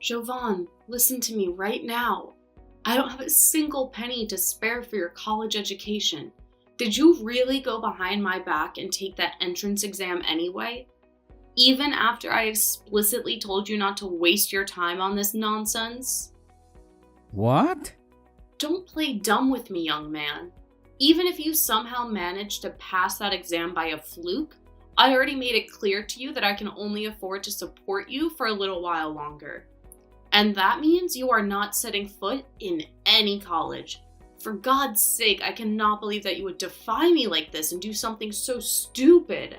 Jovan, listen to me right now. I don't have a single penny to spare for your college education. Did you really go behind my back and take that entrance exam anyway? Even after I explicitly told you not to waste your time on this nonsense? What? Don't play dumb with me, young man. Even if you somehow managed to pass that exam by a fluke, I already made it clear to you that I can only afford to support you for a little while longer. And that means you are not setting foot in any college. For God's sake, I cannot believe that you would defy me like this and do something so stupid.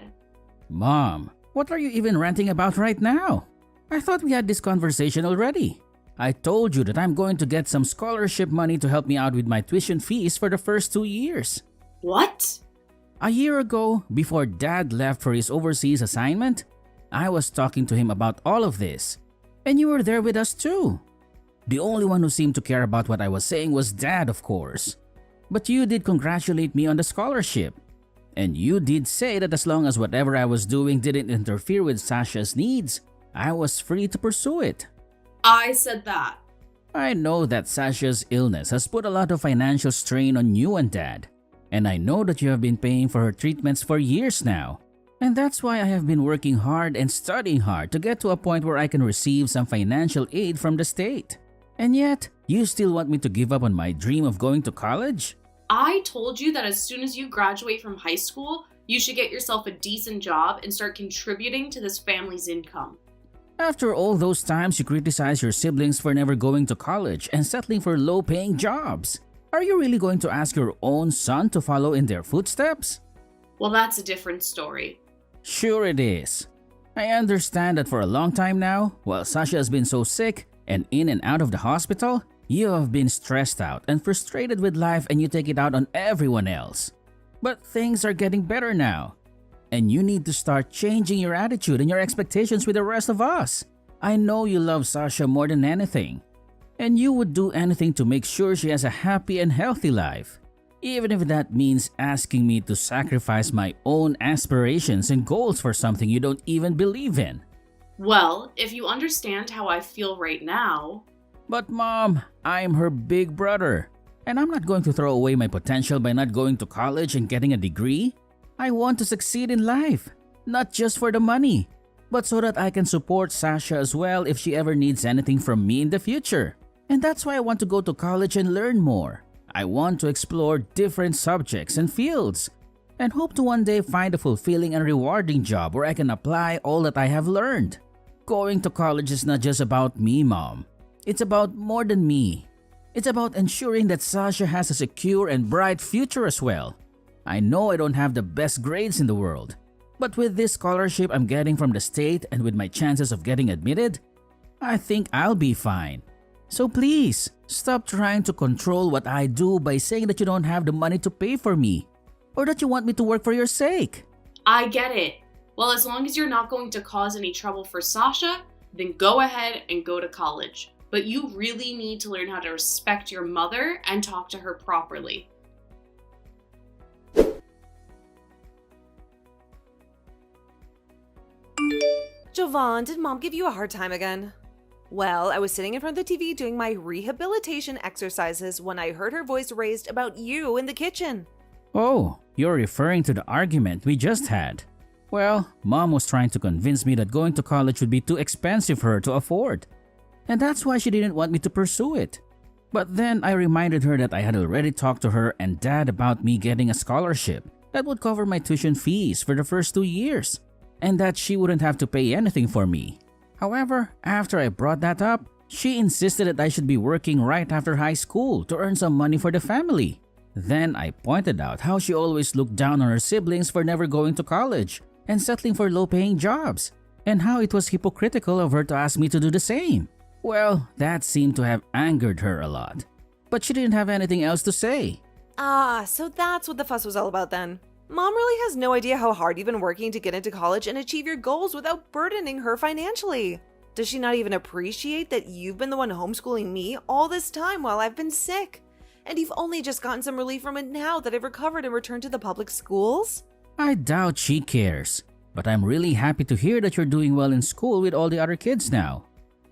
Mom, what are you even ranting about right now? I thought we had this conversation already. I told you that I'm going to get some scholarship money to help me out with my tuition fees for the first 2 years. What? A year ago, before Dad left for his overseas assignment, I was talking to him about all of this. And you were there with us too. The only one who seemed to care about what I was saying was Dad, of course. But you did congratulate me on the scholarship. And you did say that as long as whatever I was doing didn't interfere with Sasha's needs, I was free to pursue it. I said that. I know that Sasha's illness has put a lot of financial strain on you and Dad. And I know that you have been paying for her treatments for years now. And that's why I have been working hard and studying hard to get to a point where I can receive some financial aid from the state. And yet, you still want me to give up on my dream of going to college? I told you that as soon as you graduate from high school, you should get yourself a decent job and start contributing to this family's income. After all those times you criticize your siblings for never going to college and settling for low-paying jobs, are you really going to ask your own son to follow in their footsteps? Well, that's a different story. Sure it is. I understand that for a long time now, while Sasha has been so sick and in and out of the hospital, you have been stressed out and frustrated with life and you take it out on everyone else. But things are getting better now. And you need to start changing your attitude and your expectations with the rest of us. I know you love Sasha more than anything. And you would do anything to make sure she has a happy and healthy life. Even if that means asking me to sacrifice my own aspirations and goals for something you don't even believe in. Well, if you understand how I feel right now... But Mom, I'm her big brother. And I'm not going to throw away my potential by not going to college and getting a degree. I want to succeed in life, not just for the money, but so that I can support Sasha as well if she ever needs anything from me in the future. And that's why I want to go to college and learn more. I want to explore different subjects and fields, and hope to one day find a fulfilling and rewarding job where I can apply all that I have learned. Going to college is not just about me, Mom. It's about more than me. It's about ensuring that Sasha has a secure and bright future as well. I know I don't have the best grades in the world, but with this scholarship I'm getting from the state and with my chances of getting admitted, I think I'll be fine. So please, stop trying to control what I do by saying that you don't have the money to pay for me, or that you want me to work for your sake. I get it. Well, as long as you're not going to cause any trouble for Sasha, then go ahead and go to college. But you really need to learn how to respect your mother and talk to her properly. Jovan, did Mom give you a hard time again? Well, I was sitting in front of the TV doing my rehabilitation exercises when I heard her voice raised about you in the kitchen. Oh, you're referring to the argument we just had. Well, Mom was trying to convince me that going to college would be too expensive for her to afford. And that's why she didn't want me to pursue it. But then I reminded her that I had already talked to her and Dad about me getting a scholarship that would cover my tuition fees for the first 2 years, and that she wouldn't have to pay anything for me. However, after I brought that up, she insisted that I should be working right after high school to earn some money for the family. Then I pointed out how she always looked down on her siblings for never going to college and settling for low-paying jobs, and how it was hypocritical of her to ask me to do the same. Well, that seemed to have angered her a lot, but she didn't have anything else to say. So that's what the fuss was all about then. Mom really has no idea how hard you've been working to get into college and achieve your goals without burdening her financially. Does she not even appreciate that you've been the one homeschooling me all this time while I've been sick? And you've only just gotten some relief from it now that I've recovered and returned to the public schools? I doubt she cares, but I'm really happy to hear that you're doing well in school with all the other kids now.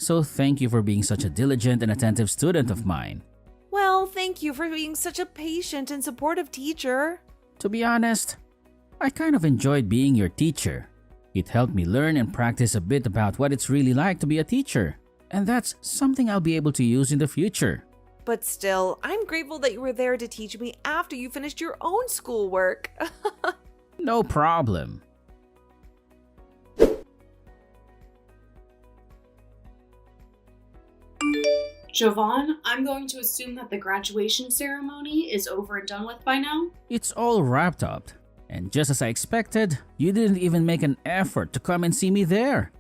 So thank you for being such a diligent and attentive student of mine. Well, thank you for being such a patient and supportive teacher. To be honest, I kind of enjoyed being your teacher. It helped me learn and practice a bit about what it's really like to be a teacher. And that's something I'll be able to use in the future. But still, I'm grateful that you were there to teach me after you finished your own schoolwork. No problem. Jovan, I'm going to assume that the graduation ceremony is over and done with by now? It's all wrapped up. And just as I expected, you didn't even make an effort to come and see me there.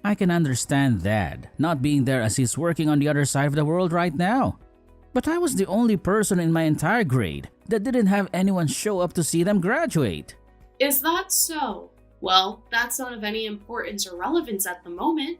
I can understand Dad not being there as he's working on the other side of the world right now. But I was the only person in my entire grade that didn't have anyone show up to see them graduate. Is that so? Well, that's not of any importance or relevance at the moment.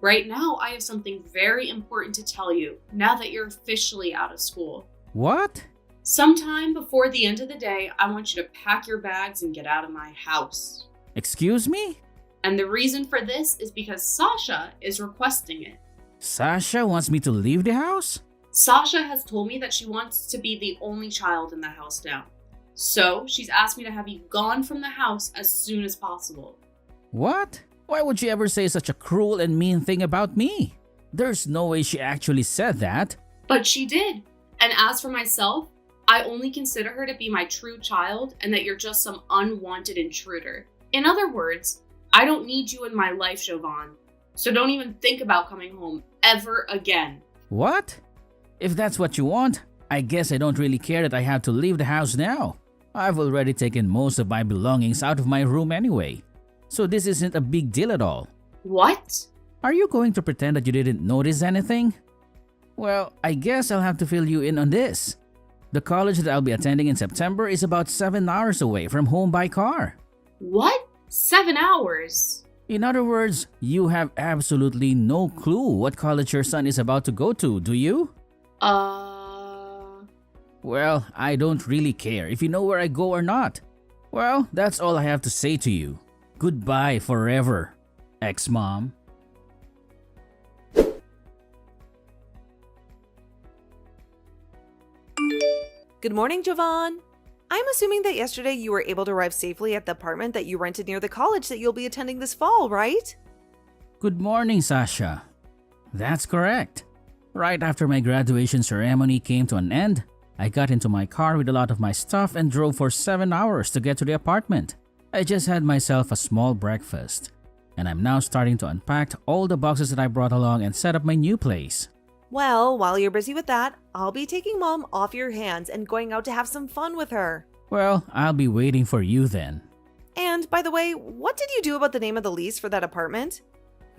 Right now, I have something very important to tell you, now that you're officially out of school. What? Sometime before the end of the day, I want you to pack your bags and get out of my house. Excuse me? And the reason for this is because Sasha is requesting it. Sasha wants me to leave the house? Sasha has told me that she wants to be the only child in the house now. So, she's asked me to have you gone from the house as soon as possible. What? Why would she ever say such a cruel and mean thing about me? There's no way she actually said that. But she did. And as for myself, I only consider her to be my true child and that you're just some unwanted intruder. In other words, I don't need you in my life, Jovan. So don't even think about coming home ever again. What? If that's what you want, I guess I don't really care that I have to leave the house now. I've already taken most of my belongings out of my room anyway. So this isn't a big deal at all. What? Are you going to pretend that you didn't notice anything? Well, I guess I'll have to fill you in on this. The college that I'll be attending in September is about 7 hours away from home by car. What? 7 hours? In other words, you have absolutely no clue what college your son is about to go to, do you? Well, I don't really care if you know where I go or not. Well, that's all I have to say to you. Goodbye forever, ex-mom. Good morning, Jovan. I'm assuming that yesterday you were able to arrive safely at the apartment that you rented near the college that you'll be attending this fall, right? Good morning, Sasha. That's correct. Right after my graduation ceremony came to an end, I got into my car with a lot of my stuff and drove for 7 hours to get to the apartment. I just had myself a small breakfast, and I'm now starting to unpack all the boxes that I brought along and set up my new place. Well, while you're busy with that, I'll be taking Mom off your hands and going out to have some fun with her. Well, I'll be waiting for you then. And by the way, what did you do about the name of the lease for that apartment?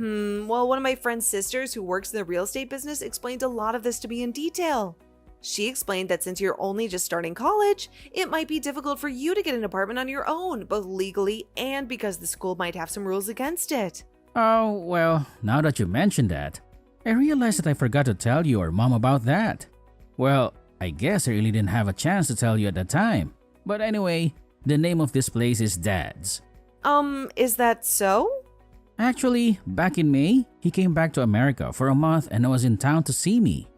Well, one of my friend's sisters who works in the real estate business explained a lot of this to me in detail. She explained that since you're only just starting college, it might be difficult for you to get an apartment on your own, both legally and because the school might have some rules against it. Oh, well, now that you mentioned that, I realized that I forgot to tell you or Mom about that. Well, I guess I really didn't have a chance to tell you at the time. But anyway, the name of this place is Dad's. Is that so? Actually, back in May, he came back to America for a month and was in town to see me.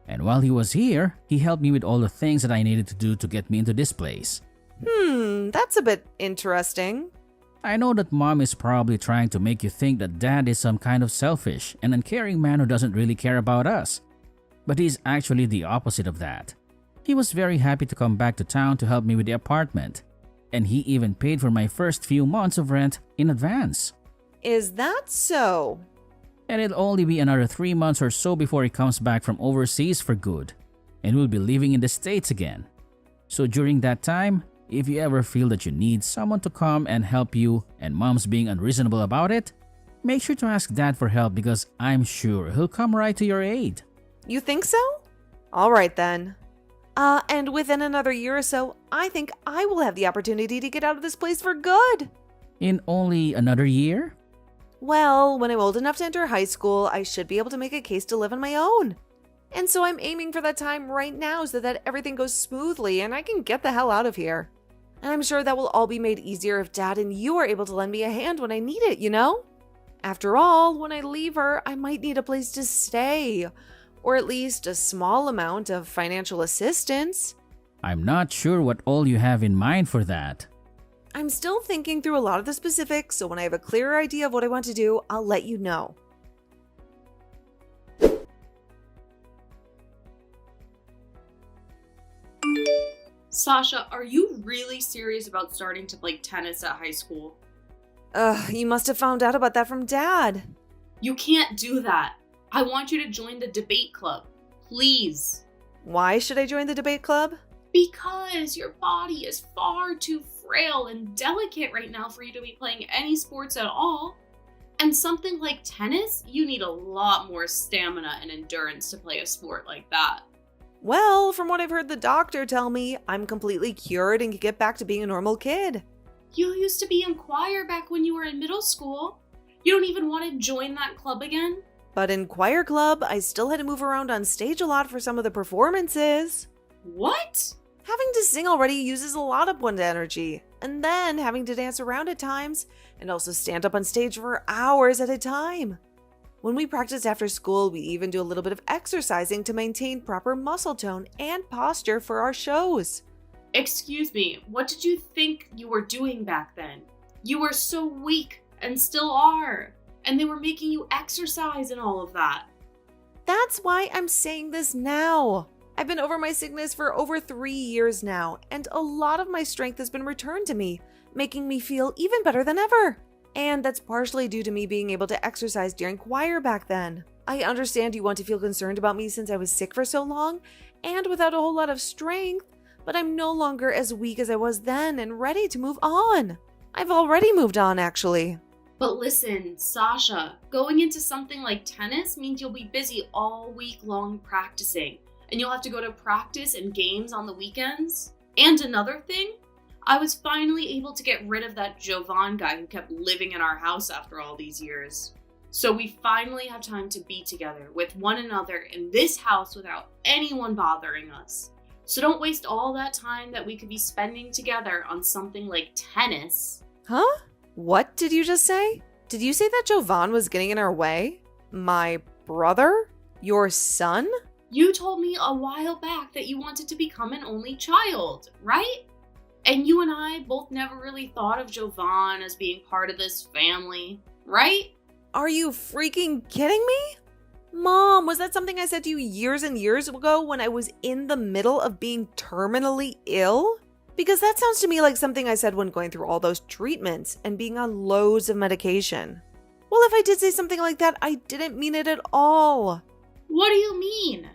And while he was here, he helped me with all the things that I needed to do to get me into this place. That's a bit interesting. I know that Mom is probably trying to make you think that Dad is some kind of selfish and uncaring man who doesn't really care about us. But he's actually the opposite of that. He was very happy to come back to town to help me with the apartment. And he even paid for my first few months of rent in advance. Is that so? And it'll only be another 3 months or so before he comes back from overseas for good. And we'll be living in the States again. So during that time, if you ever feel that you need someone to come and help you and Mom's being unreasonable about it, make sure to ask Dad for help because I'm sure he'll come right to your aid. You think so? All right then. And within another year or so, I think I will have the opportunity to get out of this place for good. In only another year? Well, when I'm old enough to enter high school, I should be able to make a case to live on my own. And so I'm aiming for that time right now so that everything goes smoothly and I can get the hell out of here. And I'm sure that will all be made easier if Dad and you are able to lend me a hand when I need it, you know? After all, when I leave her, I might need a place to stay, or at least a small amount of financial assistance. I'm not sure what all you have in mind for that. I'm still thinking through a lot of the specifics, so when I have a clearer idea of what I want to do, I'll let you know. Sasha, are you really serious about starting to play tennis at high school? You must have found out about that from Dad. You can't do that. I want you to join the debate club. Please. Why should I join the debate club? Because your body is far too frail and delicate right now for you to be playing any sports at all. And something like tennis, you need a lot more stamina and endurance to play a sport like that. Well, from what I've heard the doctor tell me, I'm completely cured and can get back to being a normal kid. You used to be in choir back when you were in middle school. You don't even want to join that club again? But in choir club, I still had to move around on stage a lot for some of the performances. What? Having to sing already uses a lot of one's energy, and then having to dance around at times, and also stand up on stage for hours at a time. When we practice after school, we even do a little bit of exercising to maintain proper muscle tone and posture for our shows. Excuse me, what did you think you were doing back then? You were so weak and still are, and they were making you exercise and all of that. That's why I'm saying this now. I've been over my sickness for over 3 years now, and a lot of my strength has been returned to me, making me feel even better than ever. And that's partially due to me being able to exercise during choir back then. I understand you want to feel concerned about me since I was sick for so long, and without a whole lot of strength, but I'm no longer as weak as I was then and ready to move on. I've already moved on, actually. But listen, Sasha, going into something like tennis means you'll be busy all week long practicing, and you'll have to go to practice and games on the weekends. And another thing, I was finally able to get rid of that Jovan guy who kept living in our house after all these years. So we finally have time to be together with one another in this house without anyone bothering us. So don't waste all that time that we could be spending together on something like tennis. Huh? What did you just say? Did you say that Jovan was getting in our way? My brother? Your son? You told me a while back that you wanted to become an only child, right? And you and I both never really thought of Jovan as being part of this family, right? Are you freaking kidding me? Mom, was that something I said to you years and years ago when I was in the middle of being terminally ill? Because that sounds to me like something I said when going through all those treatments and being on loads of medication. Well, if I did say something like that, I didn't mean it at all. What do you mean?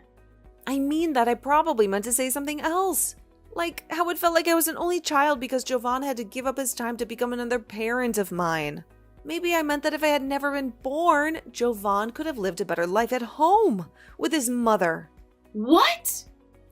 I mean that I probably meant to say something else. Like how it felt like I was an only child because Jovan had to give up his time to become another parent of mine. Maybe I meant that if I had never been born, Jovan could have lived a better life at home with his mother. What?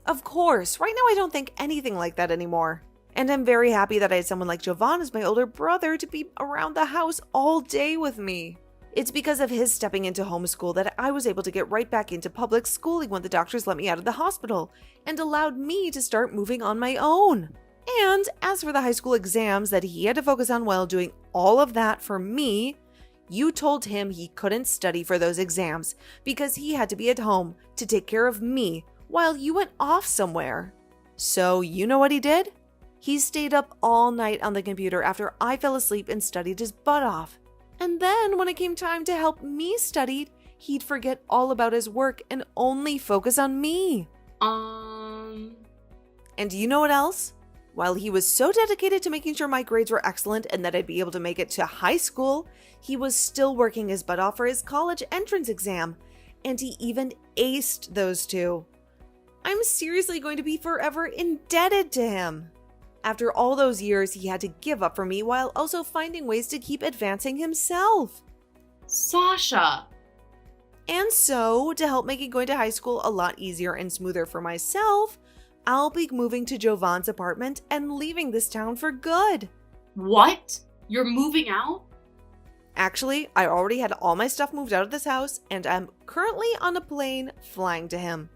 Of course, right now I don't think anything like that anymore. And I'm very happy that I had someone like Jovan as my older brother to be around the house all day with me. It's because of his stepping into homeschool that I was able to get right back into public schooling when the doctors let me out of the hospital and allowed me to start moving on my own. And as for the high school exams that he had to focus on while doing all of that for me, you told him he couldn't study for those exams because he had to be at home to take care of me while you went off somewhere. So you know what he did? He stayed up all night on the computer after I fell asleep and studied his butt off. And then when it came time to help me study, he'd forget all about his work and only focus on me. And you know what else? While he was so dedicated to making sure my grades were excellent and that I'd be able to make it to high school, he was still working his butt off for his college entrance exam, and he even aced those two. I'm seriously going to be forever indebted to him. After all those years, he had to give up for me while also finding ways to keep advancing himself. Sasha! And so, to help making going to high school a lot easier and smoother for myself, I'll be moving to Jovan's apartment and leaving this town for good. What? You're moving out? Actually, I already had all my stuff moved out of this house, and I'm currently on a plane flying to him.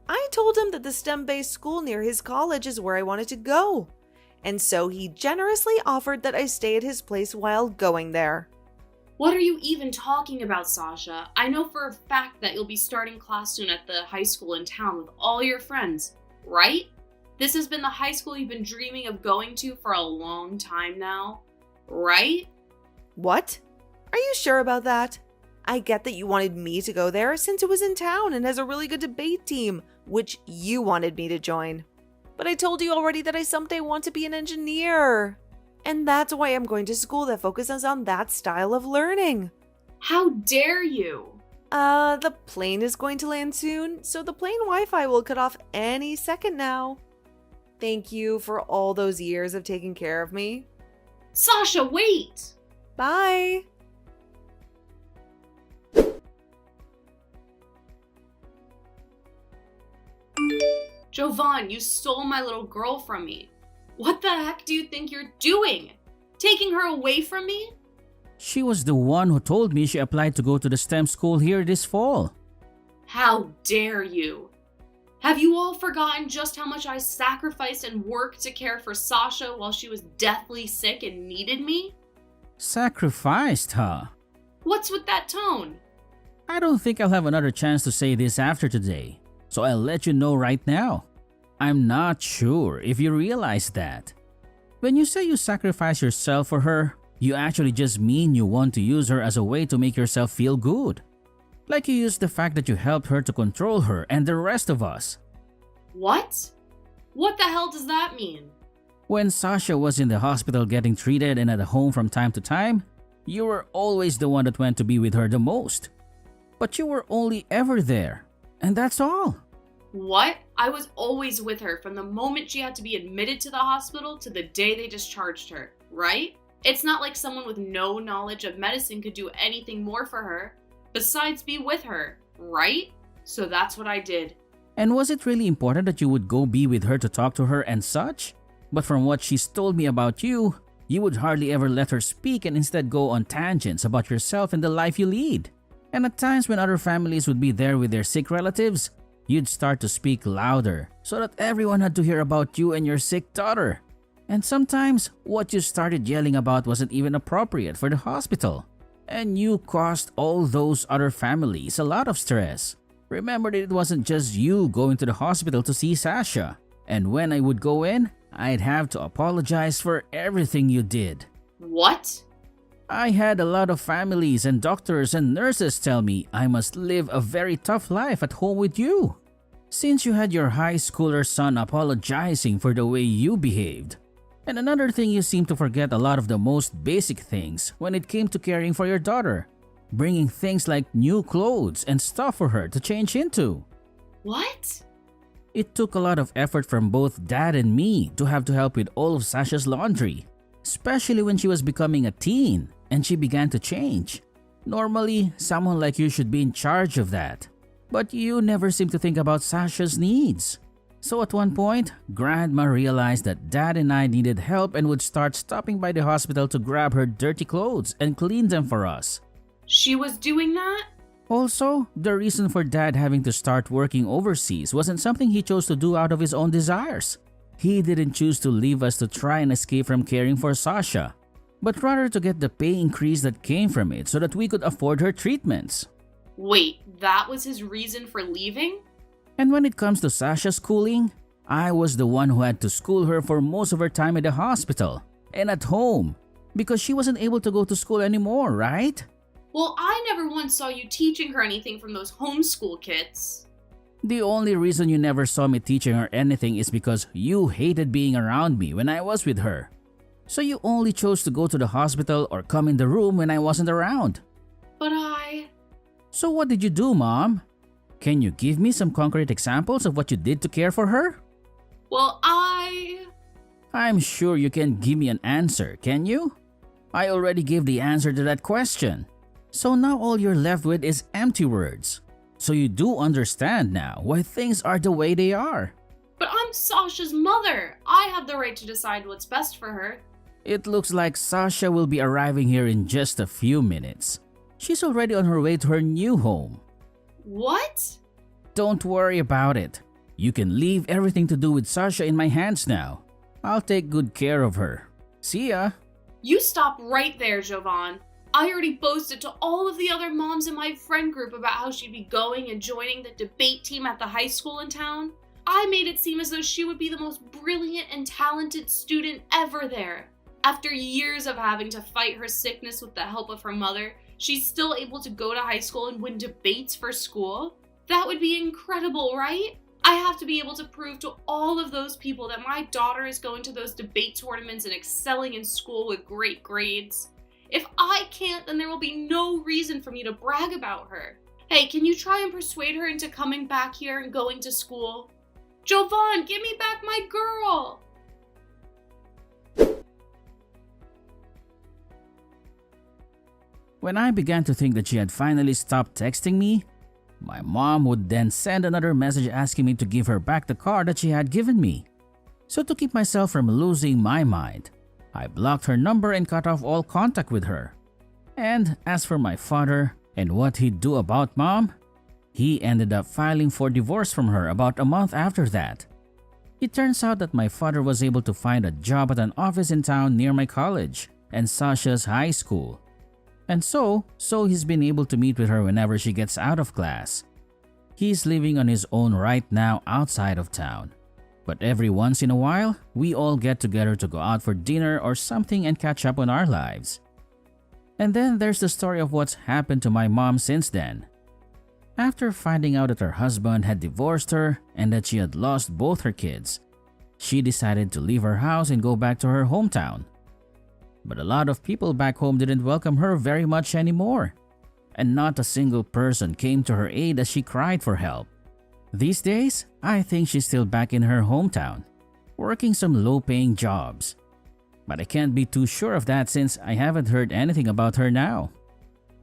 I told him that the STEM-based school near his college is where I wanted to go, and so he generously offered that I stay at his place while going there. What are you even talking about, Sasha? I know for a fact that you'll be starting class soon at the high school in town with all your friends, right? This has been the high school you've been dreaming of going to for a long time now, right? What? Are you sure about that? I get that you wanted me to go there since it was in town and has a really good debate team, which you wanted me to join. But I told you already that I someday want to be an engineer. And that's why I'm going to school that focuses on that style of learning. How dare you? The plane is going to land soon, so the plane Wi-Fi will cut off any second now. Thank you for all those years of taking care of me. Sasha, wait! Bye! Jovan, you stole my little girl from me. What the heck do you think you're doing? Taking her away from me? She was the one who told me she applied to go to the STEM school here this fall. How dare you? Have you all forgotten just how much I sacrificed and worked to care for Sasha while she was deathly sick and needed me? Sacrificed, huh? What's with that tone? I don't think I'll have another chance to say this after today, so I'll let you know right now. I'm not sure if you realize that. When you say you sacrifice yourself for her, you actually just mean you want to use her as a way to make yourself feel good. Like you used the fact that you helped her to control her and the rest of us. What? What the hell does that mean? When Sasha was in the hospital getting treated and at home from time to time, you were always the one that went to be with her the most. But you were only ever there, and that's all. What? I was always with her from the moment she had to be admitted to the hospital to the day they discharged her, right? It's not like someone with no knowledge of medicine could do anything more for her besides be with her, right? So that's what I did. And was it really important that you would go be with her to talk to her and such? But from what she's told me about you, you would hardly ever let her speak and instead go on tangents about yourself and the life you lead. And at times when other families would be there with their sick relatives, you'd start to speak louder so that everyone had to hear about you and your sick daughter. And sometimes, what you started yelling about wasn't even appropriate for the hospital. And you caused all those other families a lot of stress. Remember that it wasn't just you going to the hospital to see Sasha. And when I would go in, I'd have to apologize for everything you did. What? I had a lot of families and doctors and nurses tell me I must live a very tough life at home with you. Since you had your high schooler son apologizing for the way you behaved. And another thing, you seem to forget a lot of the most basic things when it came to caring for your daughter. Bringing things like new clothes and stuff for her to change into. What? It took a lot of effort from both Dad and me to have to help with all of Sasha's laundry. Especially when she was becoming a teen and she began to change. Normally, someone like you should be in charge of that. But you never seem to think about Sasha's needs. So at one point, Grandma realized that Dad and I needed help and would start stopping by the hospital to grab her dirty clothes and clean them for us. She was doing that? Also, the reason for Dad having to start working overseas wasn't something he chose to do out of his own desires. He didn't choose to leave us to try and escape from caring for Sasha, but rather to get the pay increase that came from it so that we could afford her treatments. Wait, that was his reason for leaving? And when it comes to Sasha's schooling, I was the one who had to school her for most of her time at the hospital and at home because she wasn't able to go to school anymore, right? Well, I never once saw you teaching her anything from those homeschool kits. The only reason you never saw me teaching her anything is because you hated being around me when I was with her. So you only chose to go to the hospital or come in the room when I wasn't around. But So what did you do, Mom? Can you give me some concrete examples of what you did to care for her? Well, I'm sure you can give me an answer, can you? I already gave the answer to that question. So now all you're left with is empty words. So you do understand now why things are the way they are. But I'm Sasha's mother. I have the right to decide what's best for her. It looks like Sasha will be arriving here in just a few minutes. She's already on her way to her new home. What? Don't worry about it. You can leave everything to do with Sasha in my hands now. I'll take good care of her. See ya. You stop right there, Jovan. I already boasted to all of the other moms in my friend group about how she'd be going and joining the debate team at the high school in town. I made it seem as though she would be the most brilliant and talented student ever there. After years of having to fight her sickness with the help of her mother, she's still able to go to high school and win debates for school. That would be incredible, right? I have to be able to prove to all of those people that my daughter is going to those debate tournaments and excelling in school with great grades. If I can't, then there will be no reason for me to brag about her. Hey, can you try and persuade her into coming back here and going to school? Jovan, give me back my girl! When I began to think that she had finally stopped texting me, my mom would then send another message asking me to give her back the car that she had given me. So to keep myself from losing my mind, I blocked her number and cut off all contact with her. And as for my father and what he'd do about mom, he ended up filing for divorce from her about a month after that. It turns out that my father was able to find a job at an office in town near my college and Sasha's high school. And so he's been able to meet with her whenever she gets out of class. He's living on his own right now outside of town. But every once in a while, we all get together to go out for dinner or something and catch up on our lives. And then there's the story of what's happened to my mom since then. After finding out that her husband had divorced her and that she had lost both her kids, she decided to leave her house and go back to her hometown. But a lot of people back home didn't welcome her very much anymore, and not a single person came to her aid as she cried for help. These days, I think she's still back in her hometown, working some low-paying jobs. But I can't be too sure of that since I haven't heard anything about her now.